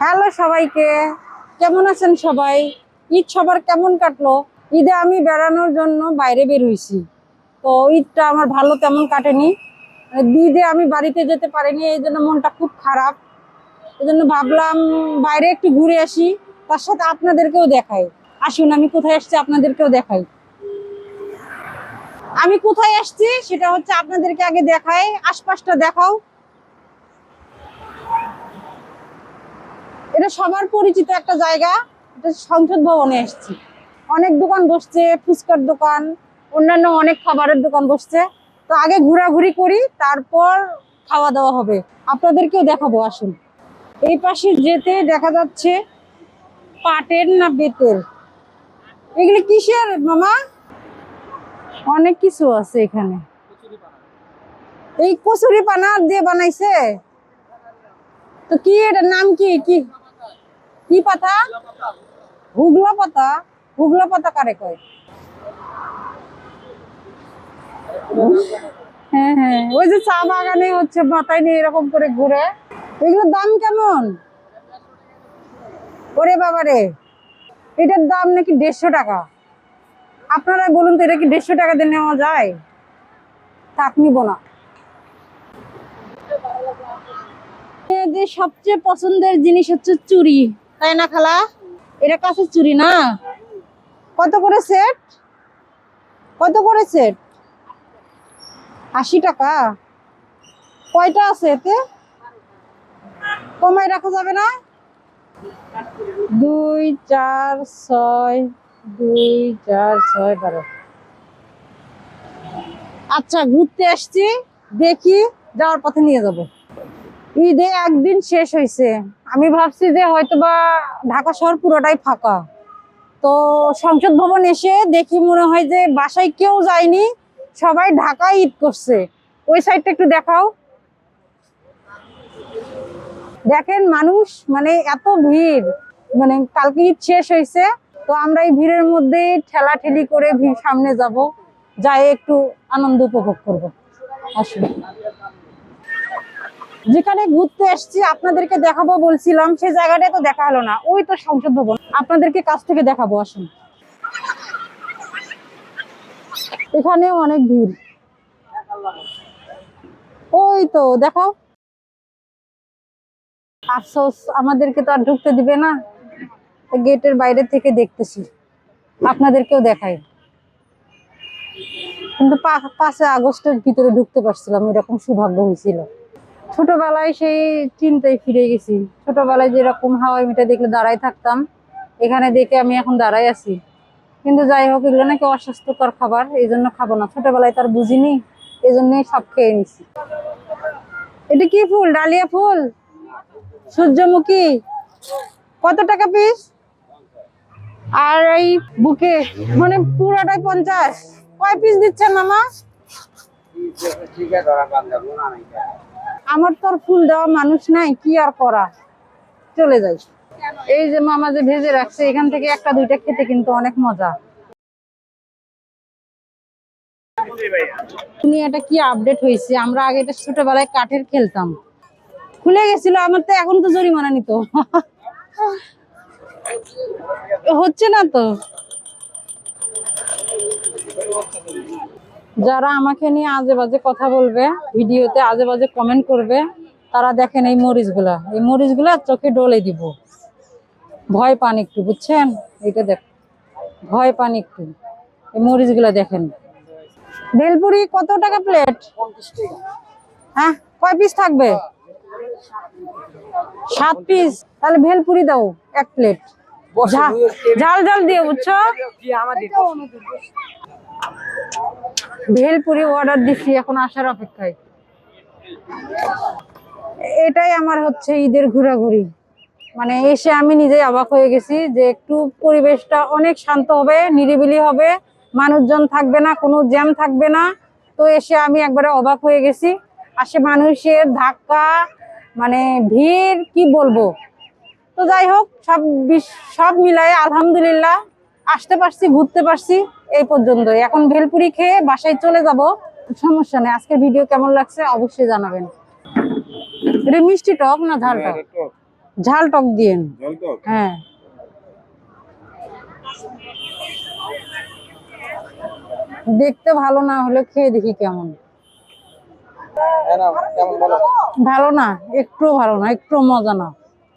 Hello সবাইকে, কেমন আছেন সবাই? ঈদ সবার কেমন কাটলো? ঈদে আমি বেড়ানোর জন্য বাইরে বের হয়েছি। তো ঈদটা আমার ভালো তেমন কাটেনি। ঈদে আমি বাড়িতে যেতে পারিনি, এই জন্য মনটা খুব খারাপ। এই জন্য ভাবলাম বাইরে একটু ঘুরে আসি, তার সাথে আপনাদেরকেও দেখাই। আসুন, আমি কোথায় আসছি আপনাদেরকেও দেখাই। আমি কোথায় আসছি সেটা হচ্ছে আপনাদেরকে আগে দেখাই, আশপাশটা দেখাও। এটা সবার পরিচিত একটা জায়গা, এটা সংসদ ভবনে এসেছি। অনেক দোকান বসছে, ফুচকার দোকান, অন্যান্য অনেক খাবারের দোকান বসছে। তো আগে ঘোরাঘুরি করি, তারপর খাওয়া দাওয়া হবে। আপনাদেরকেও দেখাবো, আসুন। এই পাশে যেতে দেখা যাচ্ছে পাটের না বেতের, এগুলি কিসের মামা? অনেক কিছু আছে এখানে। এই কচুরি পানা দিয়ে বানাইছে। তো কি এটার নাম কি কি কি পাতা? হুগলা পাতা। হুগলা পাতা কারে কয়? হ্যাঁ হ্যাঁ, ওই যে চা বাগানে হচ্ছে মাথায় নিয়ে এরকম করে ঘুরে। এগুলোর দাম কেমন? ওরে বাবা রে, এটার দাম নাকি 150 টাকা। আপনারা বলুন তো, এটা কি 150 টাকা দিয়ে নেওয়া যায়? থাক, নিব না। যে সবচেয়ে পছন্দের জিনিস হচ্ছে চুড়ি, তাই না খালা? এটা কাছের চুড়ি না? কত করে সেট? কত করে সেট? 80 টাকা। কয়টা আছে এতে? কমায় রাখা যাবে না? 2 4 6, 2 4 6 12। আচ্ছা, ঘুরতে আসছি, দেখি, যাওয়ার পথে নিয়ে যাব। ঈদে একদিন শেষ হয়েছে, আমি ভাবছি যে হয়তোবা ঢাকা শহর পুরোটাই ফাঁকা। তো সংসদ ভবন এসে দেখি মনে হয় যে বাসায় কেউ যায়নি, সবাই ঢাকায় ঈদ করছে। ওই সাইডটা একটু দেখাও। দেখেন মানুষ, মানে এত ভিড়, মানে কালকে ঈদ শেষ হয়েছে। তো আমরা এই ভিড়ের মধ্যে ঠেলাঠেলি করে ভিড় সামনে যাব, যাই একটু আনন্দ উপভোগ করব। আসুন, যেখানে ঘুরতে এসেছি আপনাদেরকে দেখাবো বলছিলাম, সেই জায়গাটা তো দেখা হলো না। ওই তো সংসদ ভবন, আপনাদেরকে কাছ থেকে দেখাবো, আসুন। এখানেও অনেক ভিড়, ওই তো দেখাও। আফসোস, আমাদেরকে তো আর ঢুকতে দিবে না, গেটের বাইরে থেকে দেখতেছি। আপনাদেরকেও দেখাই, কিন্তু 5 আগস্টের ভিতরে ঢুকতে পারছিলাম, এরকম সৌভাগ্য হয়েছিল। ছোটবেলায় সেই চিন্তায় ফিরে গেছি। ছোটবেলায় যেরকম হাওয়াই মিঠাই দেখলে দাঁড়ায় থাকতাম, এখানে দেখে আমি এখন দাঁড়াই আছি। কিন্তু যাই হোক, এগুলো নাকি অস্বাস্থ্যকর খাবার, এই জন্য খাবো না। ছোটবেলায় তার বুঝিনি, এই জন্যই সব খেয়ে নিছি। এটা কি ফুল? ডালিয়া ফুল? সূর্যমুখী? কত টাকা পিস? আর এই বুকে মানে পুরাটাই 50? কয় পিস দিচ্ছেন মামা? আমার তো আর ফুল দেওয়া মানুষ নাই, কি আর করা, চলে যাই। এই যে মামা যে ভেজে রাখছে, এখান থেকে একটা দুইটা খেতে কিন্তু অনেক মজা। দুনিয়াটা কি আপডেট হয়েছে, আমরা আগে এটা ছোটবেলায় কাঠের খেলতাম। খুলে গেছিল আমার, তো এখন তো জরিমানা নিত। হচ্ছে না তো। যারা আমাকে নিয়ে আজে বাজে কথা বলবে, ভিডিওতে আজে বাজে কমেন্ট করবে, তারা দেখেন এই মরিচগুলা চোখে ডলে দিব। ভয় পান একটু, বুঝছেন? এটা দেখ, ভয় পান একটু। এই মরিচগুলা দেখেন। ভেলপুরি কত টাকা প্লেট? হ্যাঁ, কয় পিস থাকবে? 7 পিস। তাহলে ভেলপুরি দাও 1 প্লেট, ঝাল ঝাল দিয়ে, বুঝছো? ভেলপুরি অর্ডার দিচ্ছি, এখন আসার অপেক্ষায়। এটাই আমার হচ্ছে ঈদের ঘোরাঘুরি। মানে এসে আমি নিজেই অবাক হয়ে গেছি যে একটু পরিবেশটা অনেক শান্ত হবে, নিরিবিলি হবে, মানুষজন থাকবে না, কোনো জ্যাম থাকবে না। তো এসে আমি একবারে অবাক হয়ে গেছি। আসে মানুষের ধাক্কা, মানে ভিড়, কি বলবো। তো যাই হোক, সব মিলাই আলহামদুলিল্লাহ আসতে পারছি, ঘুরতে পারছি, এই পর্যন্তই। এখন ভেলপুরি খেয়ে বাসায় চলে যাব। সমস্যা নেই। আজকের ভিডিও কেমন লাগছে অবশ্যই জানাবেন। এটা মিষ্টি টক না ঝাল টক? ঝাল টক দিয়ে। ঝাল টক? হ্যাঁ, দেখতে ভালো না হলে খেয়ে দেখি কেমন। কেমন বলো? ভালো না, একটু ভালো না, একটু মজা না।